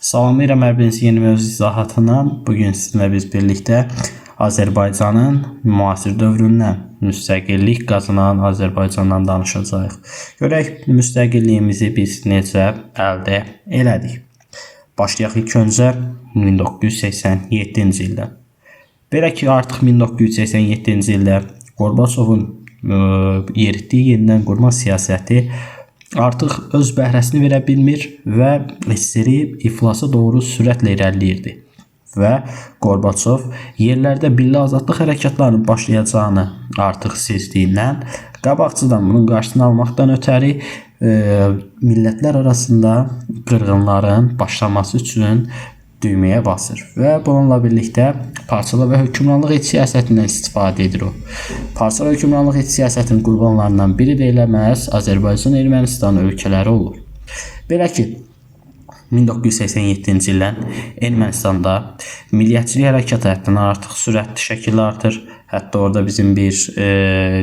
Salamlayıram hər birinizi yeni mövzu izahatından. Bugün sizinlə biz birlikdə Azərbaycanın müasir dövründən müstəqillik qazanan Azərbaycandan danışacağıq. Görək müstəqilliyimizi biz necə əldə elədik. Başlayaq ilk öncə 1987-ci ildən. Belə ki, artıq 1987-ci ildə Qorbaçovun yeritdiyi yenidən qurma siyasəti artıq öz bəhrəsini verə bilmir və SSR iflasa doğru sürətlə irəliləyirdi. Və Qorbaçov yerlərdə milli azadlıq hərəkatlarının başlayacağını artıq sezdiyindən qabaqcadan bunun qarşısını almaqdan ötəri millətlər arasında qırğınların başlaması üçün düyməyə basır və bununla birlikdə parçalı və hökmranlıq et siyasətindən istifadə edir o. Parçalı hökmranlıq et siyasətinin qurbanlarından biri də elə məhz Azərbaycan, Ermənistan ölkələri olur. Belə ki, 1987-ci ildən Ermənistanda milliyyətçilik hərəkatı həddindən artıq sürətli şəkildə artır. Hətta orada bizim bir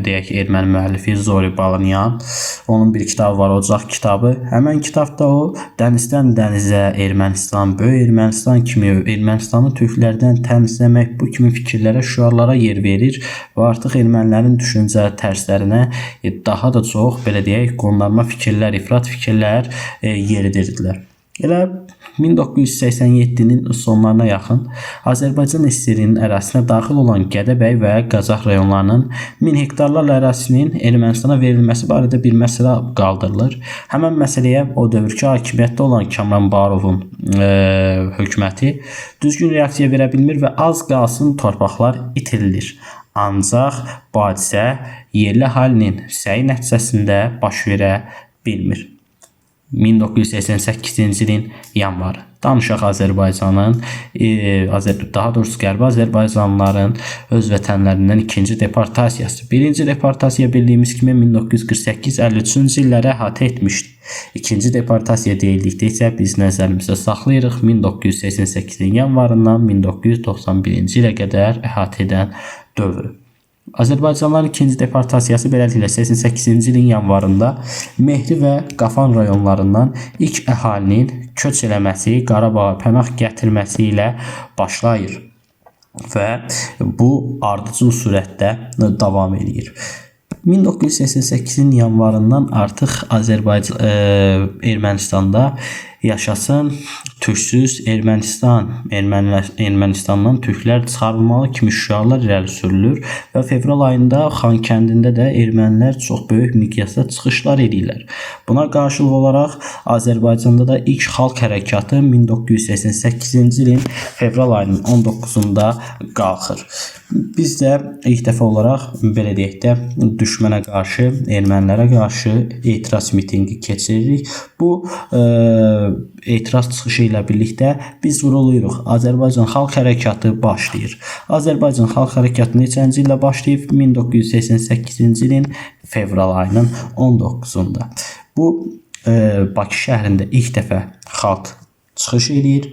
deyək ki, erməni müəllifi Zori Balanyan, onun bir kitabı var, Ocaq kitabı. Həmən kitabda o dənizdən dənizə Ermənistan, böyük Ermənistan kimi Ermənistanı türklərdən təmizləmək bu kimi fikirlərə, şüarlara yer verir və artıq ermənilərin düşüncə tərzlərinə daha da çox belə deyək, qondarma fikirlər, ifrat fikirlər yeridirdilər. Elə 1987-nin sonlarına yaxın Azərbaycan SSR-nin ərazisinə daxil olan Gədəbəy və Qazax rayonlarının 1000 hektarlarla ərazisinin Ermənistana verilməsi barədə bir məsələ qaldırılır. Həmən məsələyə o dövrki hakimiyyətdə olan Kamran Barovun hökuməti düzgün reaksiya verə bilmir və az qalsın torpaqlar itirilir. Ancaq bu hadisə yerli əhalinin səyi nəticəsində baş verə bilmir. 1988-ci ilin yanvarı. Danışaq Azərbaycanın, daha doğrusu Qərbi Azərbaycanlıların öz vətənlərindən ikinci deportasiyası. Birinci deportasiya bildiyimiz kimi 1948-53-cü illərə əhatə etmişdi. İkinci deportasiya deyildikdə isə biz nəzərimizdə saxlayırıq 1988-in yanvarından 1991-ci ilə qədər əhatə edən dövrü. Azərbaycanlıların ikinci deportasiyası beləliklə 88-ci ilin yanvarında Mehri və Qafan rayonlarından ilk əhalinin köç eləməsi, Qarabağa pənah gətirməsi ilə başlayır və bu ardıcıl sürətdə davam edir. 1988-in yanvarından artıq Ermənistanda yaşasın türksüz Ermənistan, Ermənistandan türklər çıxarılmalı kimi şüarlar irəli sürülür və fevral ayında Xankəndində də ermənilər çox böyük miqyasda çıxışlar edirlər. Buna qarşılıq olaraq Azərbaycanda da ilk xalq hərəkatı 1988-ci ilin fevral ayının 19-unda qalxır. Biz də ilk dəfə olaraq belə deyək də düşmənə qarşı, ermənilərə qarşı etiraz mitinqi keçiririk. Bu etiraz çıxışı ilə birlikdə biz vuruluyuruq. Azərbaycan xalq hərəkatı başlayır. Azərbaycan xalq hərəkatı neçənci ildə başlayıb? 1988-ci ilin fevral ayının 19-unda. Bu Bakı şəhərində ilk dəfə xalq çıxış edir,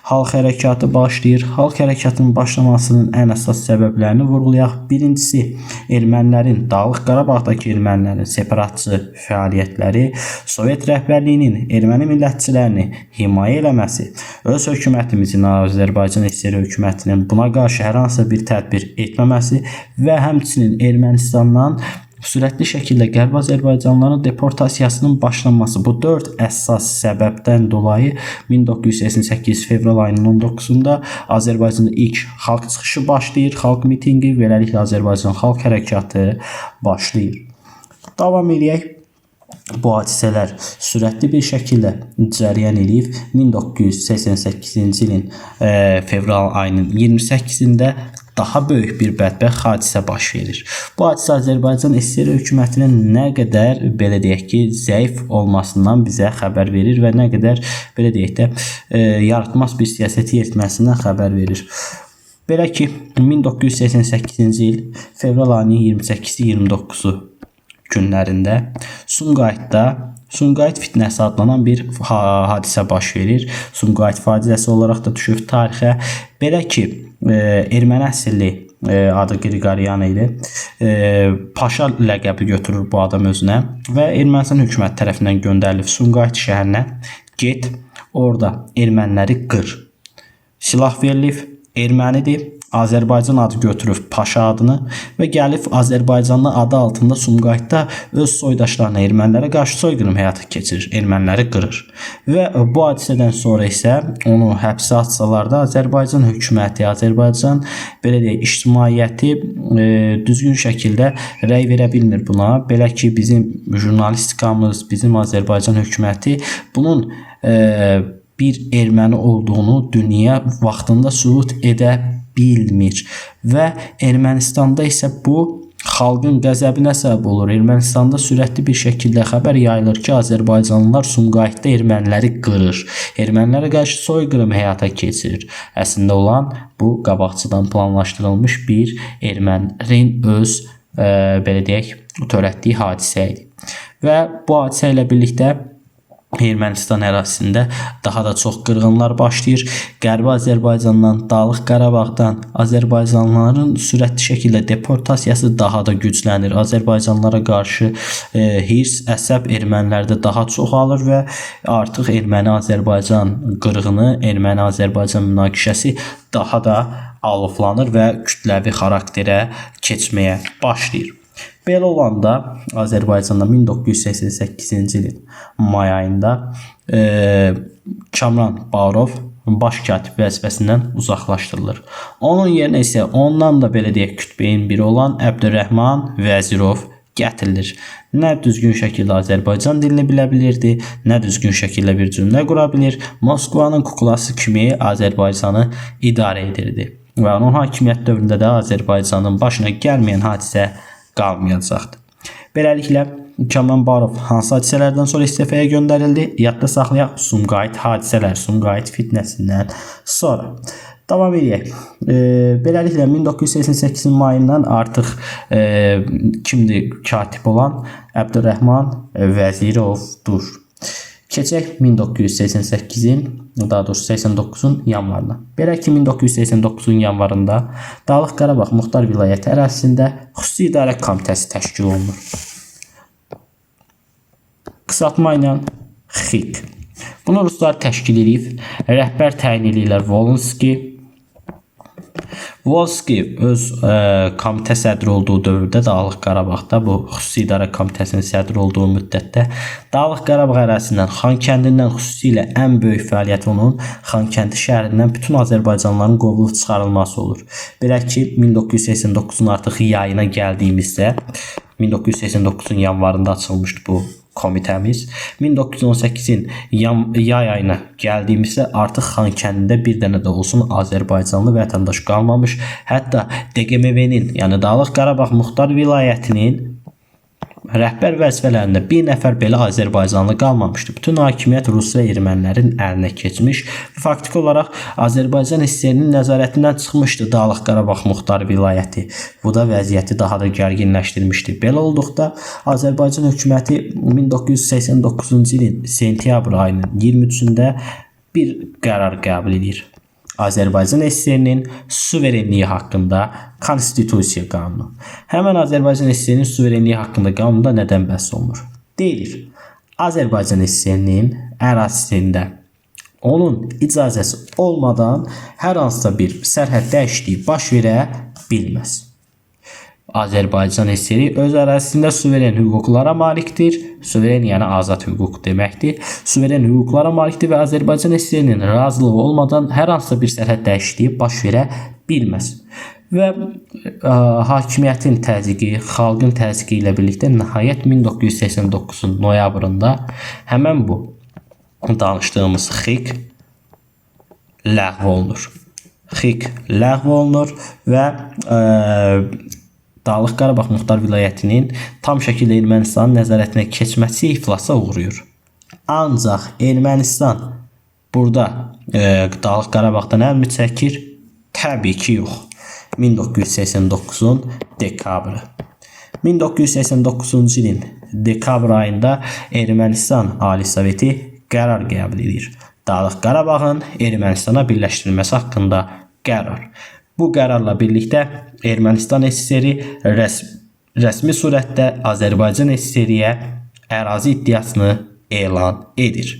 xalq hərəkatı başlayır. Xalq hərəkatının başlamasının ən əsas səbəblərini vurğulayaq. Birincisi, ermənilərin, Dağlıq Qarabağdakı ermənilərin separatçı fəaliyyətləri, Sovet rəhbərliyinin erməni millətçilərini himayə eləməsi, öz hökumətimizin, Azərbaycan SSR hökumətinin buna qarşı hər hansı bir tədbir etməməsi və həmçinin Ermənistandan sürətli şəkildə Qərbi Azərbaycanlıların deportasiyasının başlanması. Bu 4 əsas səbəbdən dolayı 1988 fevral ayının 19-unda Azərbaycanda ilk xalq çıxışı başlayır, xalq mitinqi, beləliklə Azərbaycan xalq hərəkatı başlayır. Davam edək. Bu hadisələr sürətli bir şəkildə cərəyan edib 1988-ci ilin fevral ayının 28-də daha böyük bir bədbəxt hadisə baş verir. Bu hadisə Azərbaycan SSR hökumətinin nə qədər belə deyək ki, zəif olmasından bizə xəbər verir və nə qədər belə deyək də yaratmaz bir siyasəti yeritməsindən xəbər verir. Belə ki, 1988-ci il fevral ayının 28-29-u günlərində Sumqayıt fitnəsi adlanan bir hadisə baş verir. Sumqayıt faciəsi olaraq da düşür tarixə. Belə ki, erməni əsilli adı Qriqoryan idi. Paşa ləqəbi götürür bu adam özünə və Ermənistan hökuməti tərəfindən göndərilib Sumqayıt şəhərinə. Get orada erməniləri qır. Silah verilib, ermənidir. Azərbaycan adı götürüb Paşa adını və gəlib Azərbaycanlı adı altında Sumqayıtda öz soydaşlarına, ermənilərə qarşı soyqırım həyata keçirir, erməniləri qırır. Və bu hadisədən sonra isə onu həbsə atsalar da Azərbaycan hökuməti, Azərbaycan belə deyək, ictimaiyyəti düzgün şəkildə rəy verə bilmir buna. Belə ki, bizim jurnalistikamız, bizim Azərbaycan hökuməti bunun bir erməni olduğunu dünya vaxtında sübut edə bilmir və Ermənistanda isə bu xalqın qəzəbinə səbəb olur. Ermənistanda sürətli bir şəkildə xəbər yayılır ki, Azərbaycanlılar Sumqayıtda erməniləri qırır, ermənilərə qarşı soyqırım həyata keçirir. Əslində olan bu qabaqcadan planlaşdırılmış bir ermənilərin öz belə deyək, törətdiyi hadisə idi. Və bu hadisə ilə birlikdə Ermənistan ərazisində daha da çox qırğınlar başlayır. Qərbi Azərbaycandan, Dağlıq Qarabağdan Azərbaycanlıların sürətli şəkildə deportasiyası daha da güclənir. Azərbaycanlılara qarşı hirs, əsəb ermənilərdə daha çoxalır və artıq Erməni-Azərbaycan qırğını, Erməni-Azərbaycan münaqişəsi daha da alovlanır və kütləvi xarakterə keçməyə başlayır. Belə olanda Azərbaycanda 1988-ci ilin may ayında Kamran Bağırov baş katib vəzifəsindən uzaqlaşdırılır. Onun yerinə isə ondan da belə deyək kütbeyin biri olan Əbdürrəhman Vəzirov gətirilir. Nə düzgün şəkildə Azərbaycan dilini bilə bilirdi, nə düzgün şəkildə bir cümlə qura bilir. Moskvanın kuklası kimi Azərbaycanı idarə edirdi. Və onun hakimiyyət dövründə də Azərbaycanın başına gəlməyən hadisə qalmayacaqdır. Beləliklə, Kamran Bağırov hansı hadisələrdən sonra istifaya göndərildi? Yadda saxlayaq, Sumqayıt hadisələr, Sumqayıt fitnəsindən sonra. Davam edək. Beləliklə, 1988-in mayından artıq kimdir katib olan? Əbdürrəhman Vəzirovdur. Keçək 1988-in, daha doğrusu 89-un yanvarına. Belə ki, 1989-un yanvarında Dağlıq Qarabağ Muxtar Vilayəti ərazisində xüsusi idarə komitəsi təşkil olunur. Qısaltma ilə XİK. Bunu ruslar təşkil edib, rəhbər təyin edirlər Volski. Volski öz komitə sədri olduğu dövrdə Dağlıq Qarabağda, bu xüsusi idarə komitəsinin sədri olduğu müddətdə Dağlıq Qarabağ ərazisindən, Xankəndindən xüsusilə ən böyük fəaliyyət onun Xankəndi şəhərindən bütün Azərbaycanlıların qovulub çıxarılması olur. Belə ki, 1989-un artıq yayına gəldiyimizdə, 1989-un yanvarında açılmışdı bu komitəmiz. 1918-in yay ayına gəldiyimizdə artıq Xankəndində bir dənə də olsun Azərbaycanlı vətəndaş qalmamış. Hətta DQMV-nin, yəni Dağlıq Qarabağ Muxtar Vilayətinin rəhbər vəzifələrində bir nəfər belə Azərbaycanlı qalmamışdı. Bütün hakimiyyət rus və ermənilərin əlinə keçmiş və faktiki olaraq Azərbaycan SSR-nin nəzarətindən çıxmışdı Dağlıq Qarabağ Muxtar Vilayəti. Bu da vəziyyəti daha da gərginləşdirmişdi. Belə olduqda Azərbaycan hökuməti 1989-cu ilin sentyabr ayının 23-də bir qərar qəbul edir. Azərbaycan SSR-nin suverenliyi haqqında konstitusiya qanunu. Həmən Azərbaycan SSR-nin suverenliyi haqqında qanunda nədən bəhs olunur? Deyilir, Azərbaycan SSR-nin ərazisində onun icazəsi olmadan hər hansısa bir sərhəd dəyişikliyi baş verə bilməz. Azərbaycan SSR öz ərazisində suveren hüquqlara malikdir. Suveren yəni azad hüquq deməkdir. Suveren hüquqlara malikdir və Azərbaycan SSR-nin razılığı olmadan hər hansısa bir sərhəd dəyişikliyi baş verə bilməz. Və hakimiyyətin təzyiqi, xalqın təzyiqi ilə birlikdə nəhayət 1989-un noyabrında həmən bu danışdığımız XİK ləğv olunur. XİK ləğv olunur və Dağlıq Qarabağ Muxtar Vilayətinin tam şəkildə Ermənistanın nəzarətinə keçməsi iflasa uğrayır. Ancaq Ermənistan burada Dağlıq Qarabağdan əlmi çəkir? Təbii ki, yox. 1989-un dekabrı. 1989-cu ilin dekabr ayında Ermənistan Ali Soveti qərar qəbul edir. Dağlıq Qarabağın Ermənistana birləşdirilməsi haqqında qərar. Bu qərarla birlikdə Ermənistan SSR-i rəsmi surətdə Azərbaycan SSR-yə ərazi iddiasını elan edir.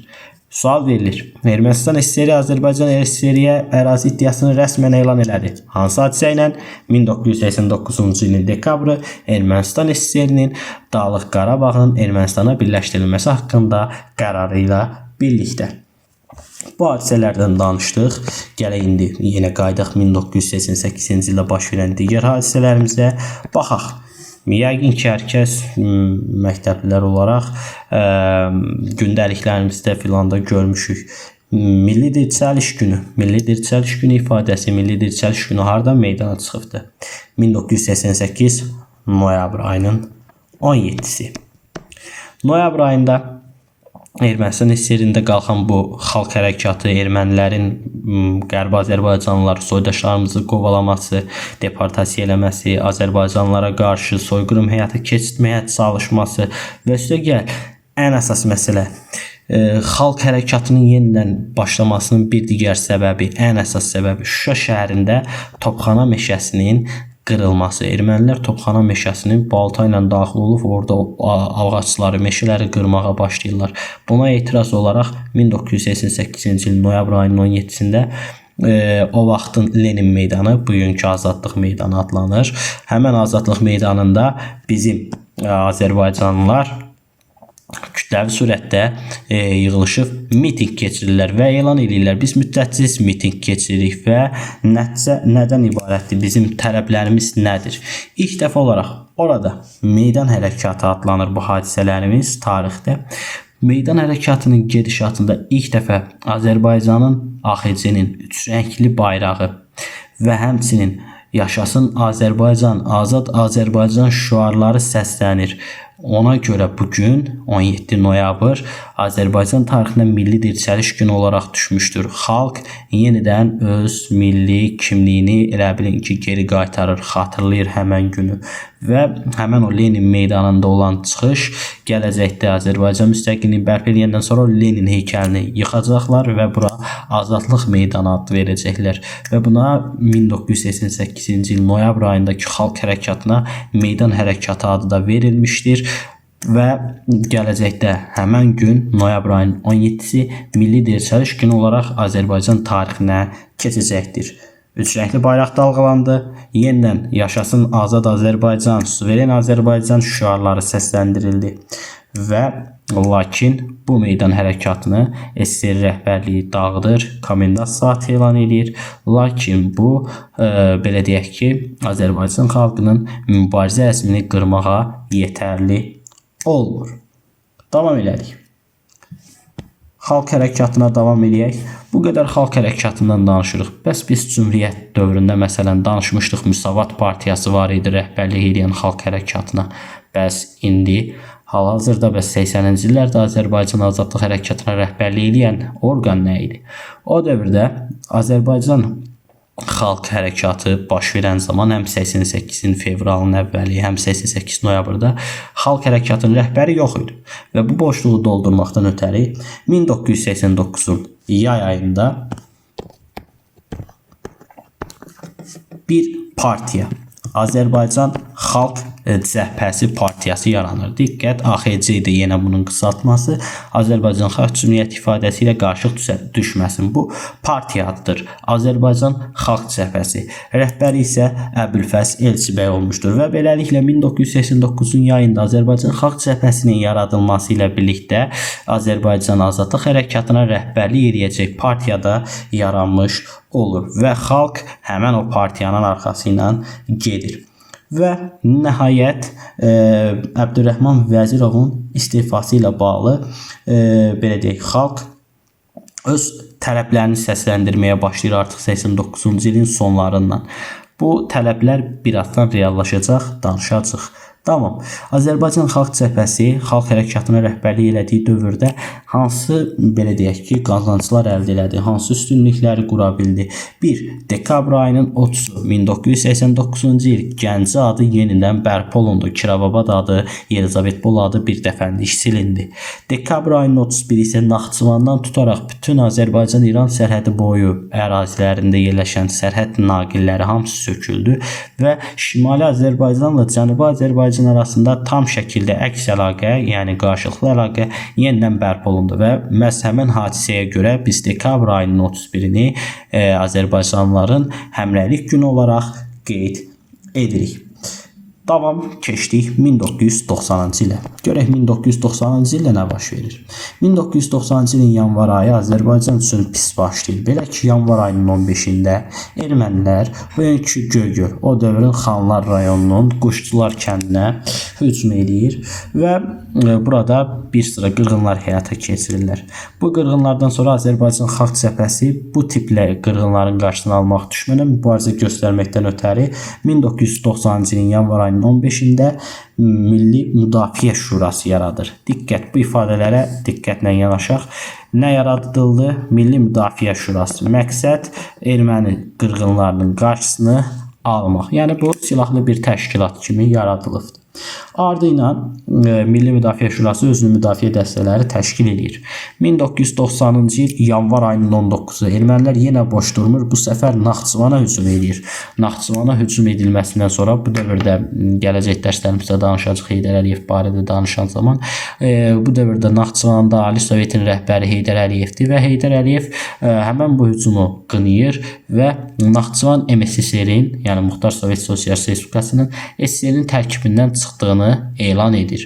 Sual verilir. Ermənistan SSR Azərbaycan SSR-yə ərazi iddiasını rəsmən elan elədi. Hansı hadisə ilə? 1989-cu ilin dekabrı Ermənistan SSR-nin Dağlıq Qarabağın Ermənistana birləşdirilməsi haqqında qərarı ilə birlikdə. Bu hadisələrdən danışdıq. Gələk indi yenə qaydaq 1988-ci ildə baş verən digər hadisələrimizə baxaq. Yəqin ki, hər kəs məktəblilər olaraq gündəliklərimizdə filanda görmüşük. Milli Dirçəliş günü. Milli Dirçəliş günü ifadəsi, Milli Dirçəliş günü hardan meydana çıxıbdı? 1988 noyabr ayının 17-si. Noyabr ayında Ermənistan SSR-də qalxan bu xalq hərəkatı, ermənilərin Qərbi Azərbaycanlıları, soydaşlarımızı qovalaması, deportasiya eləməsi, Azərbaycanlılara qarşı soyqırım həyata keçirməyə çalışması və üstəgəl ən əsas məsələ xalq hərəkatının yenidən başlamasının bir digər səbəbi, ən əsas səbəbi Şuşa şəhərində Topxana meşəsinin qırılması. Ermənilər Topxana meşəsinin balta ilə daxil olub, orada ağacları, meşələri qırmağa başlayırlar. Buna etiraz olaraq 1988-ci il noyabr ayının 17-sində o vaxtın Lenin meydanı, bugünkü Azadlıq meydanı adlanır. Həmən Azadlıq meydanında bizim Azərbaycanlılar kütləvi surətdə yığılışıb miting keçirirlər və elan edirlər. Biz müddətsiz miting keçiririk və nəticə nədən ibarətdir? Bizim tələblərimiz nədir? İlk dəfə olaraq orada meydan hərəkatı adlanır bu hadisələrimiz tarixdə. Meydan hərəkatının gedişatında ilk dəfə Azərbaycanın AXC-nin üç rəngli bayrağı və həmçinin Yaşasın Azərbaycan, Azad Azərbaycan şüarları səslənir. Ona görə bugün 17 noyabr Azərbaycan tarixinə milli dirçəliş günü olaraq düşmüşdür. Xalq yenidən öz milli kimliyini elə bilin ki, geri qaytarır, xatırlayır həmən günü. Və həmən o Lenin meydanında olan çıxış gələcəkdə Azərbaycan müstəqilliyini bərpa edəndən sonra Lenin heykəlini yıxacaqlar və bura Azadlıq meydanı adı verəcəklər. Və buna 1988-ci il noyabr ayındakı xalq hərəkatına meydan hərəkatı adı da verilmişdir. Və gələcəkdə həmən gün noyabr ayının 17-si milli dirçəliş günü olaraq Azərbaycan tarixinə keçəcəkdir. Üç rəngli bayraq dalğalandı. Yenidən Yaşasın Azad Azərbaycan, Suveren Azərbaycan şüarları səsləndirildi. Və lakin bu meydan hərəkatını SSR rəhbərliyi dağıdır, komendant saatı elan edir. Lakin bu belə deyək ki, Azərbaycan xalqının mübarizə əzmini qırmağa yetərli olmur. Davam elədik. Xalq hərəkatına davam edək. Bu qədər xalq hərəkatından danışırıq. Bəs biz Cümhuriyyət dövründə məsələn danışmışdıq, Müsavat partiyası var idi rəhbərlik edən xalq hərəkatına. Bəs indi hal-hazırda bəs 80-ci illərdə Azərbaycan Azadlıq hərəkatına rəhbərlik edən orqan nə idi? O dövrdə Azərbaycan xalq hərəkatı baş verən zaman həm 88-in fevralın əvvəli, həm 88 noyabrda xalq hərəkatının rəhbəri yox idi. Və bu boşluğu doldurmaqdan ötəri 1989-un yay ayında bir partiya, Azərbaycan Xalq Cəbhəsi partiyası yaranır. Diqqət, AXC idi yenə bunun qısaltması. Azərbaycan Xalq Cümhuriyyəti ifadəsi ilə qarışıq düşməsin. Bu partiya adıdır. Azərbaycan Xalq Cəbhəsi. Rəhbəri isə Əbülfəz Elçibəy olmuşdur və beləliklə 1989-un yayında Azərbaycan Xalq Cəbhəsinin yaradılması ilə birlikdə Azərbaycan Azadlıq hərəkatına rəhbərlik edəcək partiyada yaranmış olur və xalq həmən o partiyanın arxası ilə gedir. Və nəhayət Əbdürrəhman Vəzirovun istifası ilə bağlı belə deyək, xalq öz tələblərini səsləndirməyə başlayır artıq 89-cu ilin sonlarından. Bu tələblər birazdan reallaşacaq, danışacaq. Tamam. Azərbaycan Xalq Cəbhəsi xalq hərəkatına rəhbərlik elədiyi dövrdə hansı belə deyək ki, qazanclar əldə elədi, hansı üstünlükləri qura bildi? 1. Dekabr ayının 30-u 1989-cu il Gəncə adı yenidən bərpa olundu. Kirovabad adı, Yelizavetpol adı bir dəfəlik silindi. Dekabr ayının 31-i isə Naxçıvandan tutaraq bütün Azərbaycan-İran sərhədi boyu ərazilərində yerləşən sərhəd naqilləri hamısı söküldü və Şimali Azərbaycanla Cənubi Azərbaycan Azərbaycan arasında tam şəkildə əks əlaqə, yəni qarşılıqlı əlaqə yenidən bərpa olundu və məhz həmin hadisəyə görə biz dekabr ayının 31-ni Azərbaycanlıların həmrəylik günü olaraq qeyd edirik. Davam keçdik 1990-cı ilə. Görək 1990-cı ildə nə baş verir. 1990-cı ilin yanvar ayı Azərbaycan üçün pis başlayır. Belə ki, yanvar ayının 15-də ermənilər bugünkü Göygöl, o dövrün Xanlar rayonunun Quşçular kəndinə hücum edir və burada bir sıra qırğınlar həyata keçirirlər. Bu qırğınlardan sonra Azərbaycan Xalq Cəbhəsi bu tiplə qırğınların qarşısını almaq düşmənə mübarizə göstərməkdən ötəri 1990-cı ilin yanvar ayının 15-də Milli Müdafiə Şurası yaradır. Diqqət, bu ifadələrə diqqətlə yanaşaq. Nə yaradıldı? Milli Müdafiə Şurası. Məqsəd erməni qırğınlarının qarşısını almaq. Yəni bu silahlı bir təşkilat kimi yaradılıbdır. Ardıyla Milli Müdafiə Şurası özünü müdafiə dəstələri təşkil edir. 1990-cı il yanvar ayının 19-u ermənilər yenə boş durmur. Bu səfər Naxçıvana hücum edir. Naxçıvana hücum edilməsindən sonra bu dövrdə gələcək dərslərimizdə danışacağıq Heydər Əliyev barədə danışan zaman bu dövrdə Naxçıvanda Ali Sovetin rəhbəri Heydər Əliyevdir və Heydər Əliyev həmin bu hücumu qınayır və Naxçıvan MSSR-in, yəni Muxtar Sovet Sosialist Respublikasının SSR-in tərkibindən çıxdığını elan edir.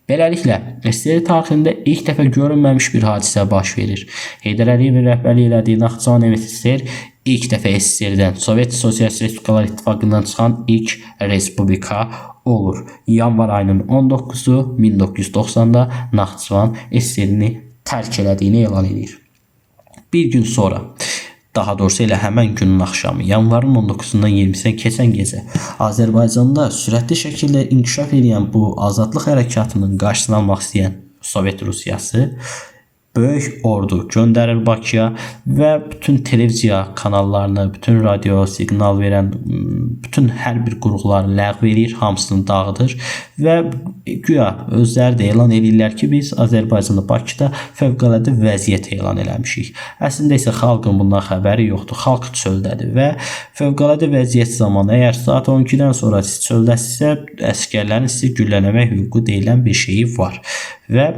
Beləliklə, SSR tarixində ilk dəfə görünməmiş bir hadisə baş verir. Heydər Əliyevin rəhbərlik elədiyi Naxçıvan MSSR ilk dəfə SSR-dən, Sovet Sosialist Respublikalar İttifaqından çıxan ilk respublika olur. Yanvar ayının 19-u 1990-da Naxçıvan SSR-ni tərk elədiyini elan edir. Bir gün sonra, daha doğrusu elə həmən günün axşamı, yanvarın 19-dan 20-sinə keçən gecə Azərbaycanda sürətli şəkildə inkişaf edən bu azadlıq hərəkatının qarşısını almaq istəyən Sovet Rusiyası böyük ordu göndərir Bakıya və bütün televiziya kanallarını, bütün radio siqnal verən bütün hər bir qurğuları ləğv edir, hamısını dağıdır və güya özləri də elan edirlər ki, biz Azərbaycanda Bakıda fövqəladə vəziyyət elan eləmişik. Əslində isə xalqın bundan xəbəri yoxdur. Xalq çöldədir və fövqəladə vəziyyət zamanı əgər saat 12-dən sonra siz çöldəsinizsə, əsgərlərin sizi güllələmək hüququ deyilən bir şeyi var. Və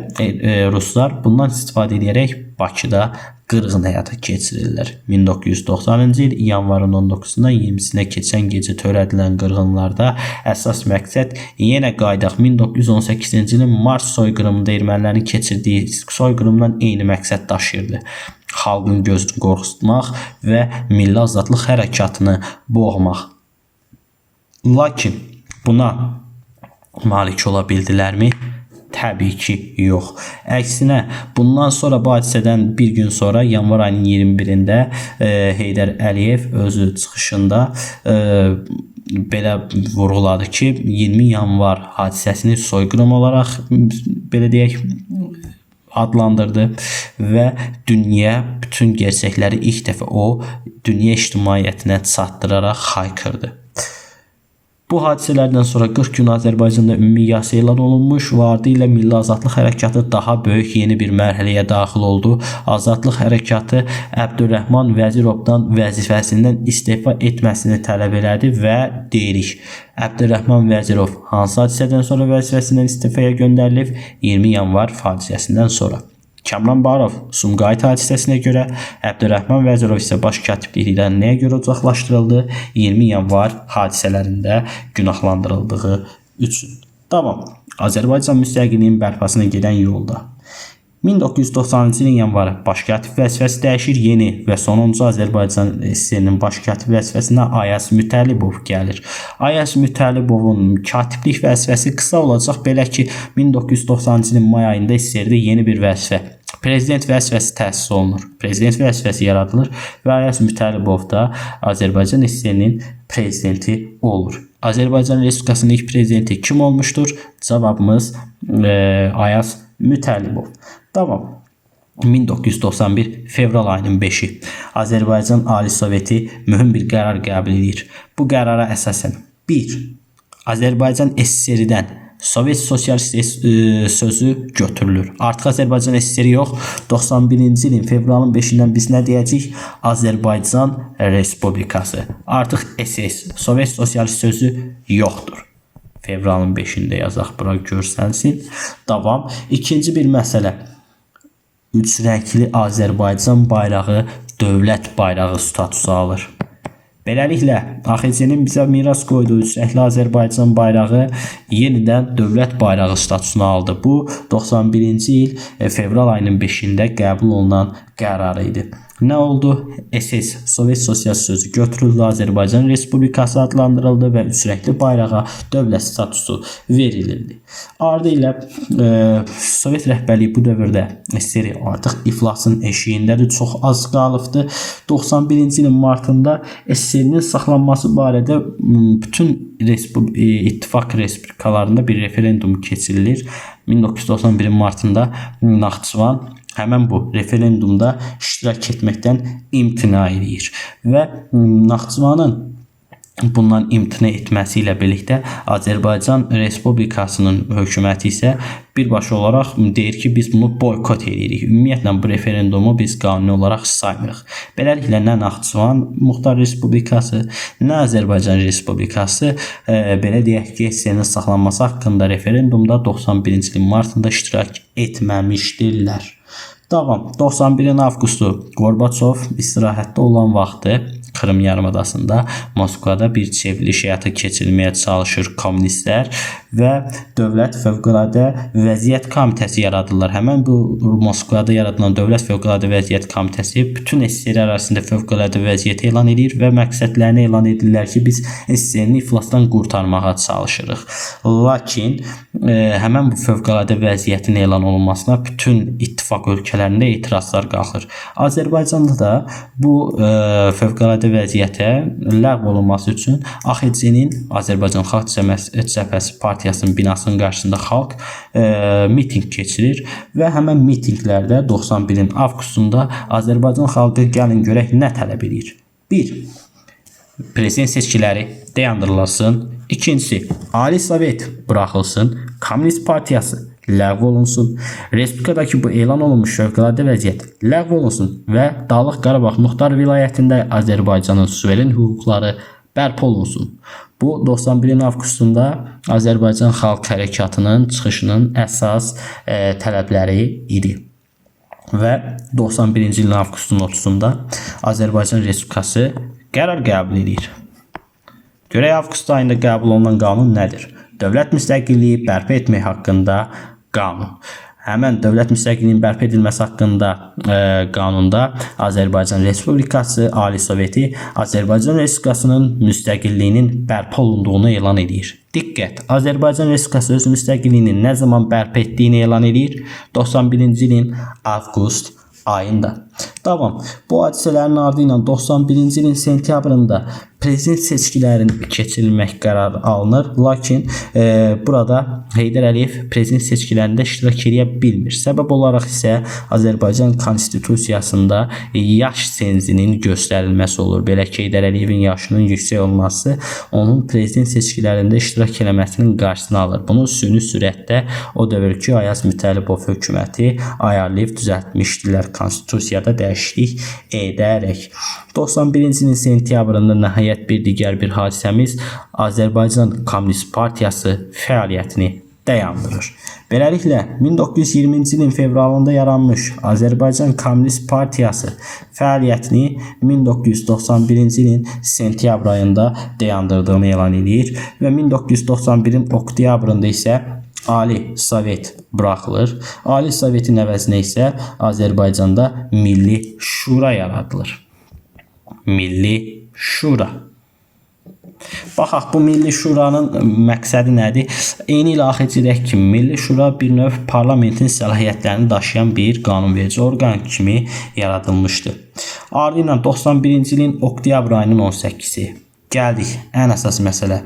Ruslar bundan istifadə edərək Bakıda qırğın həyata keçirirlər. 1990-cı il yanvarın 19-dan 20-sinə keçən gecə törədilən qırğınlarda əsas məqsəd yenə qaydaq 1918-ci ilin mart soyqırımında ermənilərin keçirdiyi soyqırımdan eyni məqsəd daşıyırdı. Xalqın gözünü qorxutmaq və milli azadlıq hərəkatını boğmaq. Lakin buna malik ola bildilərmi? Təbii ki, yox. Əksinə, bundan sonra bu hadisədən bir gün sonra yanvar ayının 21-də Heydər Əliyev özü çıxışında belə vurğuladı ki, 20 yanvar hadisəsini soyqırım olaraq belə deyək adlandırdı və dünya bütün gerçəkləri ilk dəfə o dünya ictimaiyyətinə çatdıraraq haykırdı. Bu hadisələrdən sonra 40 gün Azərbaycanda ümumi yas elan olunmuş və ardı ilə milli azadlıq hərəkatı daha böyük yeni bir mərhələyə daxil oldu. Azadlıq hərəkatı Əbdürrəhman Vəzirovdan vəzifəsindən istefa etməsini tələb elədi və deyirik, Əbdürrəhman Vəzirov hansı hadisədən sonra vəzifəsindən istifaya göndərilib? 20 yanvar hadisəsindən sonra. Kamran Barov Sumqayıt hadisəsinə görə, Əbdürrəhman Vəzirov isə baş katiblikdən nəyə görə uzaqlaşdırıldı? 20 yanvar hadisələrində günahlandırıldığı üçün. Davam. Azərbaycan müstəqilliyinin bərpasına gedən yolda. 1990-cı ilin yanvarı baş katib vəzifəsi dəyişir, yeni və sonuncu Azərbaycan SSR-nin baş katib vəzifəsinə Ayaz Mütəllibov gəlir. Ayaz Mütəllibovun katiblik vəzifəsi qısa olacaq, belə ki 1990-cı ilin may ayında SSR-də yeni bir vəzifə, prezident vəzifəsi təsis olunur. Prezident vəzifəsi yaradılır və Ayaz Mütəllibov da Azərbaycan SSR-nin prezidenti olur. Azərbaycan Respublikasının ilk prezidenti kim olmuşdur? Cavabımız Ayaz Mütəllibov. Davam. 1991 fevral ayının 5-i Azərbaycan Ali Soveti mühüm bir qərar qəbul edir. Bu qərara əsasən 1. Azərbaycan SSR-dən Sovet Sosialist sözü götürülür. Artıq Azərbaycan SSR yox, 91-ci ilin fevralın 5-dən biz nə deyəcəyik? Azərbaycan Respublikası. Artıq SS, Sovet Sosialist sözü yoxdur. Fevralın 5-də yazaq, bura görsənsin. Davam. İkinci bir məsələ. Üç rəngli Azərbaycan bayrağı dövlət bayrağı statusu alır. Beləliklə, AXC-nin bizə miras qoyduğu üç rəngli Azərbaycan bayrağı yenidən dövlət bayrağı statusunu aldı. Bu 91-ci il fevral ayının 5-də qəbul olunan qərar idi. Nə oldu? SS, Sovet Sosialist sözü götürüldü, Azərbaycan Respublikası adlandırıldı və üç rəngli bayrağa dövlət statusu verildi. Ardı ilə Sovet rəhbərliyi bu dövrdə SSR artıq iflasın eşiyindədir, çox az qalıbdı. 91-ci ilin martında SSR-nin saxlanması barədə bütün ittifaq respublikalarında bir referendum keçirilir. 1991-in martında Naxçıvan həmən bu referendumda iştirak etməkdən imtina edir və Naxçıvanın bundan imtina etməsi ilə birlikdə Azərbaycan Respublikasının hökuməti isə birbaşa olaraq deyir ki, biz bunu boykot edirik. Ümumiyyətlə bu referendumu biz qanuni olaraq saymırıq. Beləliklə nə Naxçıvan Muxtar Respublikası, nə Azərbaycan Respublikası belə deyək ki, SSR-nin saxlanması haqqında referendumda 91-ci ilin martında iştirak etməmişdirlər. Davam. 91-in avqustu Gorbaçov istirahətdə olan vaxtı Krım yarımadasında Moskvada bir çevriliş həyata keçirməyə çalışır kommunistlər və Dövlət Fövqəladə Vəziyyət Komitəsi yaradırlar. Həmən bu Moskvada yaradılan Dövlət Fövqəladə Vəziyyət Komitəsi bütün SSR ərazisində fövqəladə vəziyyəti elan edir və məqsədlərini elan edirlər ki, biz SSR-ni iflasdan qurtarmağa çalışırıq. Lakin həmən bu fövqəladə vəziyyətin elan olunmasına bütün ittifaq ölkələrində etirazlar qalxır. Azərbaycanda da bu fövqəladə vəziyyətə ləğv olunması üçün AXC-nin Azərbaycan Xalq Cəbhəsi partiyasının binasının qarşısında xalq miting keçirir və həmən mitinglərdə 91-in avqustunda Azərbaycan xalqı gəlin görək nə tələb edir. 1. Prezident seçkiləri dayandırılsın. İkincisi, Ali Sovet buraxılsın. Komünist partiyası ləğv olunsun. Respublikadakı bu elan olunmuş fövqəladə vəziyyət ləğv olunsun və Dağlıq Qarabağ Muxtar vilayətində Azərbaycanın suveren hüquqları bərpa olunsun. Bu 91-in avqustunda Azərbaycan Xalq Hərəkatının çıxışının əsas tələbləri idi. Və 91-ci ilin avqustun 30-da Azərbaycan Respublikası qərar qəbul edir. Görək avqust ayında qəbul olunan qanun nədir? Dövlət müstəqilliyi bərpa etmək haqqında qanun. Həmən dövlət müstəqilliyinin bərpa edilməsi haqqında qanunda Azərbaycan Respublikası Ali Soveti Azərbaycan Respublikasının müstəqilliyinin bərpa olunduğunu elan edir. Diqqət! Azərbaycan Respublikası öz müstəqilliyini nə zaman bərpa etdiyini elan edir? 91-ci ilin avqust ayında. Davam. Bu hadisələrin ardı ilə 91-ci ilin sentyabrında prezident seçkilərinin keçirilmək qərarı alınır. Lakin burada Heydər Əliyev prezident seçkilərində iştirak edə bilmir. Səbəb olaraq isə Azərbaycan konstitusiyasında yaş senzinin göstərilməsi olur. Belə ki, Heydər Əliyevin yaşının yüksək olması onun prezident seçkilərində iştirak etməsinin qarşısını alır. Bunu süni sürətdə o dövrki Ayaz Mütəllibov hökuməti ayarlayıb düzəltmişdilər konstitusiyada dəyişiklik edərək. 91-ci ilin sentyabrında nəhayət bir digər bir hadisəmiz Azərbaycan Komünist Partiyası fəaliyyətini dayandırır. Beləliklə 1920-ci ilin fevralında yaranmış Azərbaycan Komünist Partiyası fəaliyyətini 1991-ci ilin sentyabr ayında dayandırdığını elan edir və 1991-in oktyabrında isə Ali Sovet buraxılır. Ali Sovetin əvəzinə isə Azərbaycanda Milli Şura yaradılır. Milli Şura. Baxaq, bu Milli Şuranın məqsədi nədir? Eyni ilə AXC-dək kimi Milli Şura bir növ parlamentin səlahiyyətlərini daşıyan bir qanunverici orqan kimi yaradılmışdı. Ardı ilə 91-ci ilin oktyabr ayının 18-i. Gəldik ən əsas məsələ.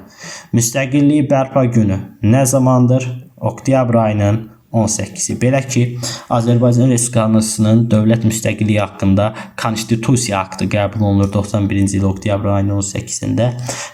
Müstəqillik bərpa günü nə zamandır? Oktyabr ayının 18-i. Belə ki, Azərbaycan Respublikasının dövlət müstəqilliyi haqqında konstitusiya aktı qəbul olunur 91-ci il oktyabr ayının 18-də.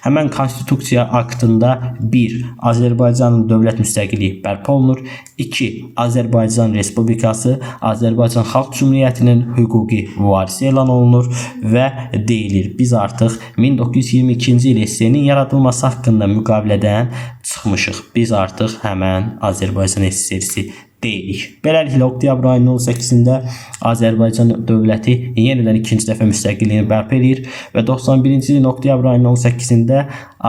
Həmən konstitusiya aktında 1. Azərbaycanın dövlət müstəqilliyi bərpa olunur. 2. Azərbaycan Respublikası Azərbaycan Xalq Cümhuriyyətinin hüquqi varisi elan olunur və deyilir, biz artıq 1922-ci il SSR-nin yaradılması haqqında müqavilədən çıxmışıq. Biz artıq həmən Azərbaycan SSR-si deyilik. Beləliklə oktyabr ayının 18-də Azərbaycan dövləti yenidən ikinci dəfə müstəqilliyini bərpa edir və 91-ci ilin oktyabr ayının 18-də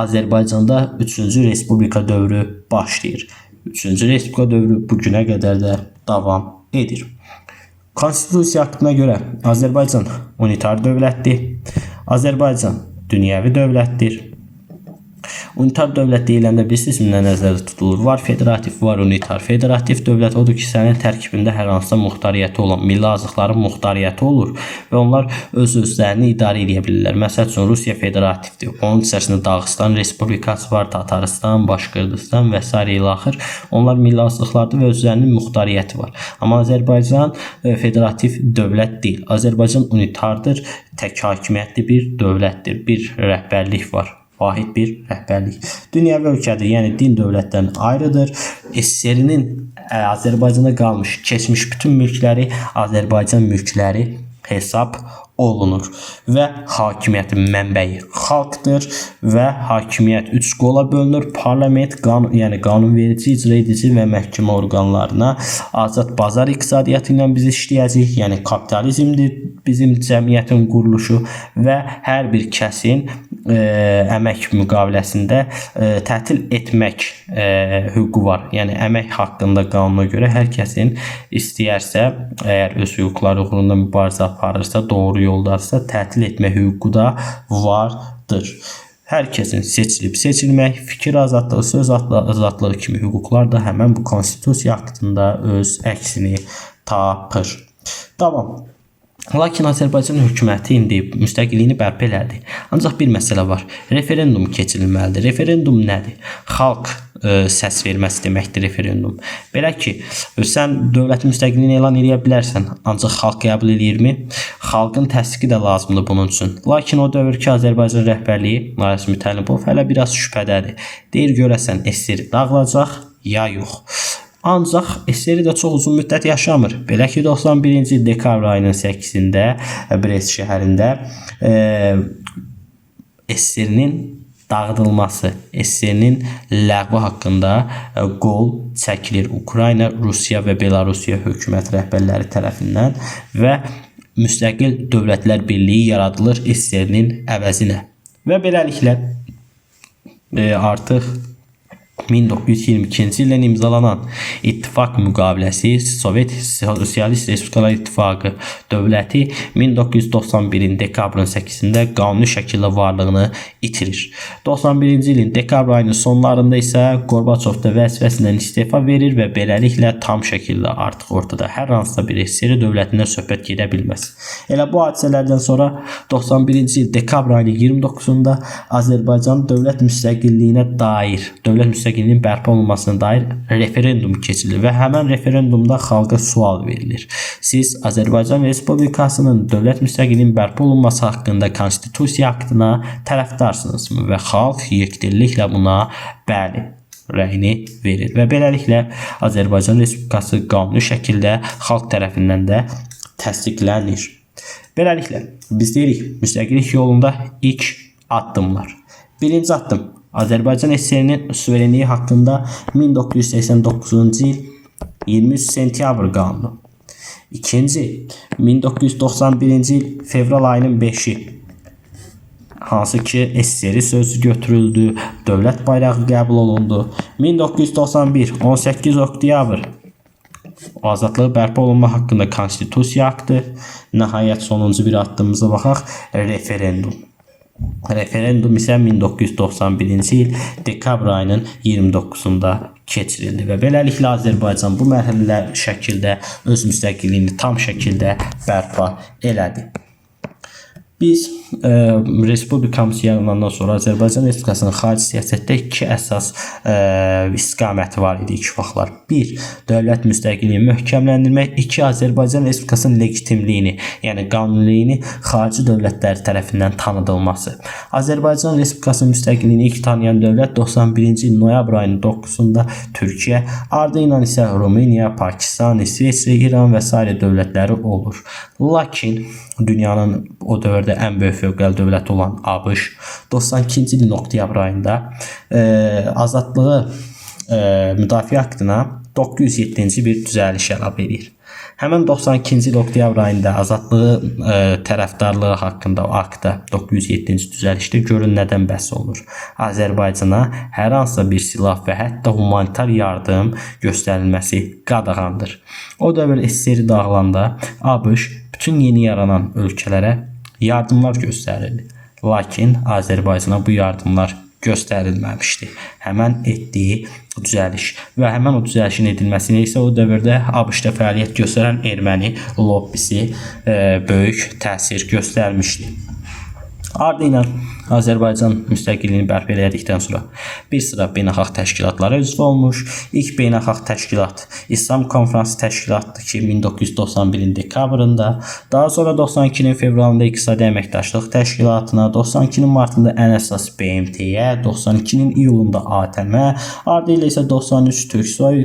Azərbaycanda 3-cü respublika dövrü başlayır. 3-cü respublika dövrü bu günə qədər də davam edir. Konstitusiya aktına görə Azərbaycan unitar dövlətdir. Azərbaycan dünyəvi dövlətdir. Unitar dövlət deyiləndə bilirsiniz nə nəzərdə tutulur? Var federativ, var unitar. Federativ dövlət odur ki, sənin tərkibində hər hansısa muxtariyyəti olan milli azlıqların muxtariyyəti olur və onlar öz-özlərini idarə edə bilirlər. Məsəl üçün Rusiya federativdir. Onun içərisində Dağıstan Respublikası var, Tataristan, Başqırdistan və s. ilə axır. Onlar milli azlıqlardır və özlərinin muxtariyyəti var. Amma Azərbaycan federativ dövlət deyil. Azərbaycan unitardır, tək hakimiyyətli bir dövlətdir. Bir rəhbərlik var. Vahid bir rəhbərlik. Dünyəvi ölkədir, yəni din dövlətdən ayrıdır. SSR-nin Azərbaycana qalmış, keçmiş bütün mülkləri Azərbaycan mülkləri hesab olunur və hakimiyyətin mənbəyi xalqdır və hakimiyyət 3 qola bölünür. Parlament, yəni qanunverici, icra edici və məhkəmə orqanlarına azad bazar iqtisadiyyatı ilə biz işləyəcəyik. Yəni kapitalizmdir bizim cəmiyyətin quruluşu və hər bir kəsin əmək müqaviləsində tətil etmək hüququ var. Yəni əmək haqqında qanuna görə hər kəsin istəyərsə, əgər öz hüquqları uğrunda mübarizə aparırsa, doğru yoldadırsa, tətil etmə hüququ da vardır. Hər kəsin seçilib seçilmək, fikir azadlığı, söz azadlığı kimi hüquqlar da həmən bu konstitusiya aktında öz əksini tapır. Davam. Lakin Azərbaycan hökuməti indi müstəqilliyini bərpa elədi. Ancaq bir məsələ var. Referendum keçirilməlidir. Referendum nədir? Xalq səs verməsi deməkdir referendum. Belə ki, sən dövlətin müstəqilliyini elan edə bilərsən, ancaq xalq qəbul edirmi? Xalqın təsdiqi də lazımdır bunun üçün. Lakin o dövr ki, Azərbaycan rəhbərliyi Rasim Mütəllibov hələ biraz şübhədədir. Deyir görəsən SSR dağılacaq ya yox. Ancaq SSR də çox uzun müddət yaşamır. Belə ki, 91-ci il dekabr ayının 8-də Brest şəhərində SSR-nin dağıdılması, SSR-nin ləğvi haqqında qol çəkilir Ukrayna, Rusiya və Belarusiya hökumət rəhbərləri tərəfindən və müstəqil dövlətlər birliyi yaradılır SSR-nin əvəzinə. Və beləliklə artıq 1922-ci ildə imzalanan İttifaq müqaviləsi Sovet Sosialist Respublikalar İttifaqı dövləti 1991-in dekabrın 8-də qanuni şəkildə varlığını itirir. 91-ci ilin dekabr ayının sonlarında isə Qorbaçov da vəzifəsindən istefa verir və beləliklə tam şəkildə artıq ortada hər hansısa bir SSR dövlətindən söhbət gedə bilməz. Elə bu hadisələrdən sonra 91-ci il dekabr ayının 29-da Azərbaycan dövlət müstəqilliyinə dair, dövlət müstəqilliyinin bərpa olunmasına dair referendum keçirilir və həmən referendumda xalqa sual verilir. Siz Azərbaycan Respublikasının dövlət müstəqilliyinin bərpa olunması haqqında konstitusiya aktına tərəfdarsınızmı? Və xalq yekdilliklə buna bəli rəyini verir və beləliklə Azərbaycan Respublikası qanuni şəkildə xalq tərəfindən də təsdiqlənir. Beləliklə biz deyirik müstəqillik yolunda ilk addımlar. Birinci addım Azərbaycan SSR-nin suverenliyi haqqında 1989-cu il 23 sentyabr qanunu. İkinci, 1991-ci il fevral ayının 5-i, hansı ki SSR sözü götürüldü, dövlət bayrağı qəbul olundu. 1991, 18 oktyabr azadlığı bərpa olunma haqqında konstitusiya aktı. Nəhayət sonuncu bir addımımıza baxaq, referendum. Referendum isə 1991-ci il dekabr ayının 29-da keçirildi və beləliklə Azərbaycan bu mərhələli şəkildə öz müstəqilliyini tam şəkildə bərpa elədi. Biz Respublikamız yaralanandan sonra Azərbaycan Respublikasının xarici siyasətdə iki əsas istiqaməti var idi ilk vaxtlar. 1. Dövlət müstəqilliyini möhkəmləndirmək. 2. Azərbaycan Respublikasının legitimliyini, yəni qanuniliyini xarici dövlətlər tərəfindən tanıdılması. Azərbaycan Respublikasının müstəqilliyini ilk tanıyan dövlət 91-ci il noyabr ayının 9-da Türkiyə, ardından isə Rumıniya, Pakistan, İsveçrə, İran və s. dövlətləri olur. Lakin dünyanın o dövrdə dövrdə ən böyük fövqəladə dövlət olan ABŞ 92-ci ilin oktyabr ayında azadlığı müdafiə aktına 907-ci bir düzəliş əlavə edir. Həmin 92-ci il oktyabr ayında azadlığı tərəfdarlığı haqqında o aktda 907-ci düzəlişdə görün nədən bəhs olunur. Azərbaycana hər hansısa bir silah və hətta humanitar yardım göstərilməsi qadağandır. O dövr SSR dağılanda ABŞ bütün yeni yaranan ölkələrə yardımlar göstərildi. Lakin Azərbaycana bu yardımlar göstərilməmişdi. Həmən etdiyi düzəliş və həmən o düzəlişin edilməsinə isə o dövrdə ABŞ-da fəaliyyət göstərən erməni lobbisi böyük təsir göstərmişdi. Ardı ilə Azərbaycan müstəqilliyini bərpa elədikdən sonra bir sıra beynəlxalq təşkilatlara üzv olmuş. İlk beynəlxalq təşkilat İslam Konfransı Təşkilatıdır ki, 1991-in dekabrında, daha sonra 92-nin fevralında İqtisadi Əməkdaşlıq Təşkilatına, 92-nin martında ən əsas BMT-yə, 92-nin iyulunda ATƏM-ə, ardı ilə isə 93 Türksoy,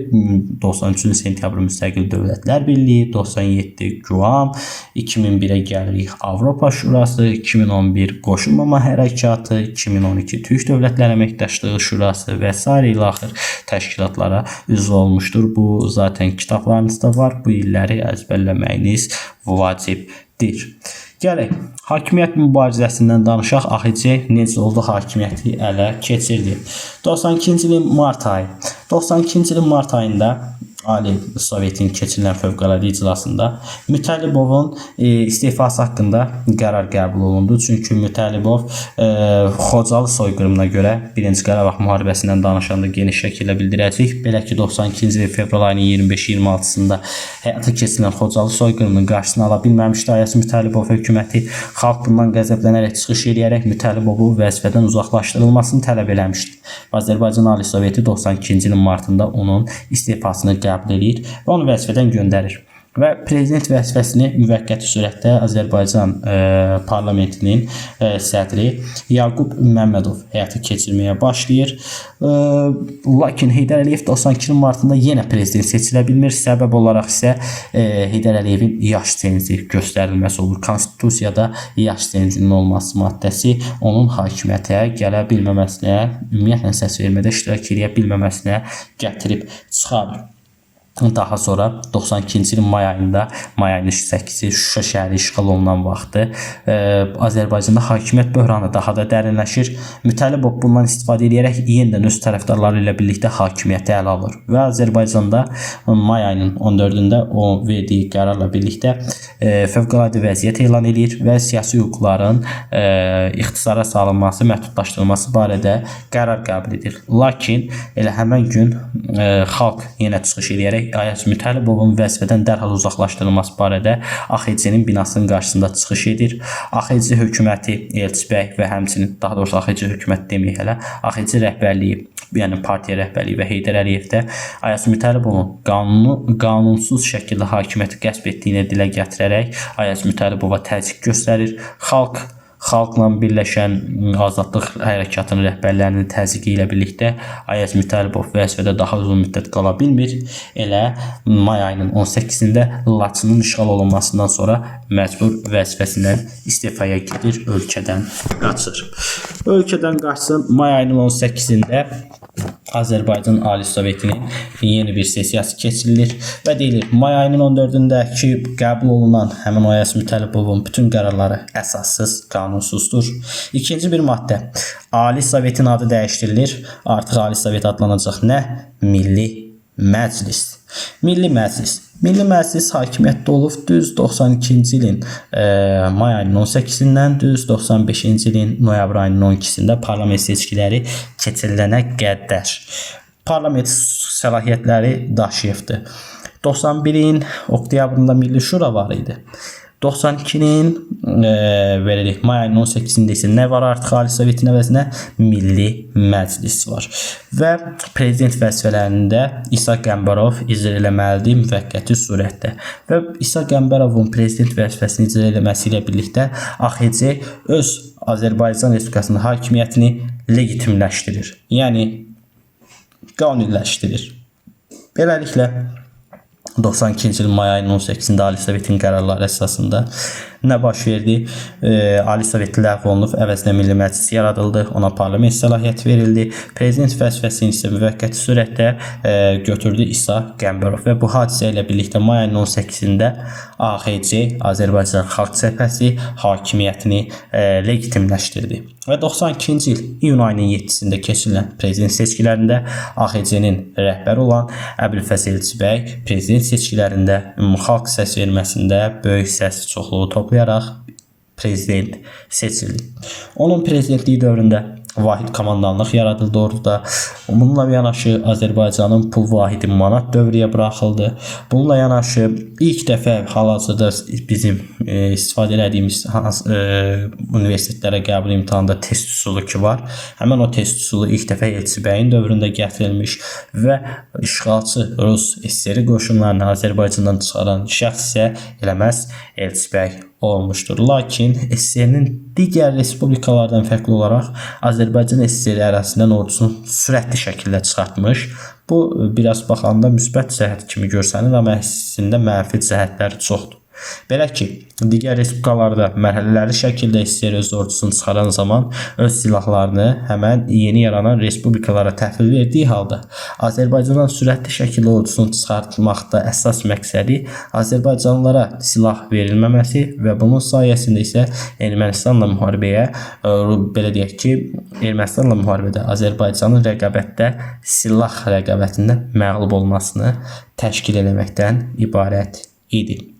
93-cü sentyabr Müstəqil Dövlətlər Birliyi, 97 QUAM, 2001-ə gəlirik Avropa Şurası, 2011 Qoşulmama Hərəkatı, 2012 Türk Dövlətlər Əməkdaşlığı Şurası və s. ilə axır təşkilatlara üzv olmuşdur. Bu zaten kitablarınızda var. Bu illəri əzbərləməyiniz vacibdir. Gələk, hakimiyyət mübarizəsindən danışaq. AXC necə oldu hakimiyyəti ələ keçirdi? 92-ci ilin mart ayı. 92-ci ilin mart ayında Ali Sovetin keçirilən fövqəladə iclasında Mütəllibovun istifası haqqında qərar qəbul olundu. Çünki Mütəllibov Xocalı soyqırımına görə 1-ci Qarabağ müharibəsindən danışanda geniş şəkildə bildirəcək. Belə ki, 92-ci il fevral ayının 25-26-sında həyata keçirilən Xocalı soyqırımının qarşısını ala bilməmişdi. Ayas Mütəllibov hökuməti xalq bundan qəzəblənərək çıxış edərək Mütəllibovu vəzifədən uzaqlaşdırılmasını tələb eləmişdi. Azərbaycan Ali Soveti 92-ci ilin martında onun istifasını qəbul edir və onu vəzifədən göndərir. Və prezident vəzifəsini müvəqqəti surətdə Azərbaycan parlamentinin sədri Yaqub Məmmədov həyata keçirməyə başlayır. Lakin Heydər Əliyev 92-ci martında yenə prezident seçilə bilmir. Səbəb olaraq isə Heydər Əliyevin yaş cenzi göstərilməsi olur. Konstitusiyada yaş cenzinin olması maddəsi onun hakimiyyətə gələ bilməməsinə, ümumiyyətlə səs vermədə iştirak edə bilməməsinə gətirib çıxarır. Daha sonra 92-ci ilin may ayında, may ayının 8-i Şuşa şəhəri işğal olunan vaxtı Azərbaycanda hakimiyyət böhranı daha da dərinləşir. Mütəllibov bundan istifadə edərək yenidən öz tərəfdarları ilə birlikdə hakimiyyəti ələ alır və Azərbaycanda may ayının 14-də o verdiyi qərarla birlikdə fövqəladə vəziyyət elan edir və siyasi hüquqların ixtisara salınması, məhdudlaşdırılması barədə qərar qəbul edir. Lakin elə həmən gün xalq yenə çıxış edərək Ayaz Mütəllibovun vəzifədən dərhal uzaqlaşdırılması barədə AXC-nin binasının qarşısında çıxış edir. AXC hökuməti Elçi bəy və həmçinin, daha doğrusu AXC hökuməti deməyək hələ, AXC rəhbərliyi, yəni partiya rəhbərliyi və Heydər Əliyev də Ayaz Mütəllibovun qanunsuz şəkildə hakimiyyəti qəsb etdiyini dilə gətirərək Ayaz Mütəllibova təzyiq göstərir. Xalqla birləşən Azadlıq Hərəkatının rəhbərlərinin təzyiqi ilə birlikdə Ayaz Mütəllibov vəzifədə daha uzun müddət qala bilmir. Elə may ayının 18-də Laçının işğal olunmasından sonra məcbur vəzifəsindən istifaya gedir, ölkədən qaçır. Ölkədən qaçsın, may ayının 18-də Azərbaycan Ali Sovetinin yeni bir sessiyası keçirilir və deyilir, may ayının 14-dəki qəbul olunan həmin Ayaz Mütəllibovun bütün qərarları əsassız, qanunsuzdur. İkinci bir maddə, Ali Sovetin adı dəyişdirilir. Artıq Ali Sovet adlanacaq nə? Milli Məclis. Milli Məclis. Milli Məclis hakimiyyətdə olub düz 92-ci ilin may ayının 18-dən düz 95-ci ilin noyabr ayının 12-sində parlament seçkiləri keçirilənə qədər. Parlament səlahiyyətləri daşıyıbdır. 91-in oktyabrında Milli Şura var idi. 92-nin may ayının 18-də isə nə var artıq Ali Sovetin əvəzinə? Milli Məclis var. Və prezident vəzifələrində İsa Qəmbərov icra eləməlidir müvəqqəti surətdə. Və İsa Qəmbərovun prezident vəzifəsini icra eləməsi ilə birlikdə AXC öz Azərbaycan Respublikasının hakimiyyətini legitimləşdirir. Yəni qanuniləşdirir. Beləliklə 92-ci il may ayının 18-də Ali Sovetin qərarları əsasında nə baş verdi? Ali Sovet ləğv olunub, əvəzinə Milli Məclis yaradıldı, ona parlament səlahiyyəti verildi. Prezident vəzifəsini isə müvəqqəti surətdə götürdü İsa Qəmbərov və bu hadisə ilə birlikdə may ayının 18-də AXC, Azərbaycan Xalq Cəbhəsi hakimiyyətini legitimləşdirdi. Və 92-ci il iyun ayının 7-sində keçirilən prezident seçkilərində AXC-nin rəhbəri olan Əbülfəz Elçibəy prezident seçkilərində xalq səs verməsində böyük səs çoxluğu toplayaraq prezident seçildi. Onun prezidentliyi dövründə vahid komandanlıq yaradıldı orduda. Bununla yanaşı Azərbaycanın pul vahidi manat dövrəyə buraxıldı. Bununla yanaşı ilk dəfə hal-hazırda bizim istifadə etdiyimiz universitetlərə qəbul imtahanında test üsulu ki var. Həmin o test üsulu ilk dəfə Elçibəyin dövründə gətirilmiş və işğalçı Rus SSR qoşunlarını Azərbaycandan çıxaran şəxs isə elə məhz Elçibəy olmuşdur. Lakin SSR-nin digər respublikalardan fərqli olaraq Azərbaycan SSR ərazisindən ordusunu sürətli şəkildə çıxartmış. Bu biraz baxanda müsbət cəhət kimi görsənir, amma əslində mənfi cəhətləri çoxdur. Belə ki, digər respublikalarda mərhələli şəkildə SSR öz ordusunu çıxaran zaman öz silahlarını həmən yeni yaranan respublikalara təhvil verdiyi halda Azərbaycandan sürətli şəkildə ordusunu çıxartmaqda əsas məqsədi Azərbaycanlılara silah verilməməsi və bunun sayəsində isə Ermənistanla müharibəyə, belə deyək ki, Ermənistanla müharibədə Azərbaycanın rəqabətdə silah rəqabətində məğlub olmasını təşkil etməkdən ibarət idi.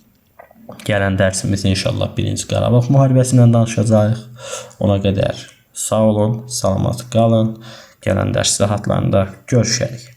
Gələn dərsimiz inşallah 1-ci Qarabağ müharibəsindən danışacağıq. Ona qədər sağ olun, salamat qalın. Gələn dərs saatlarında görüşərik.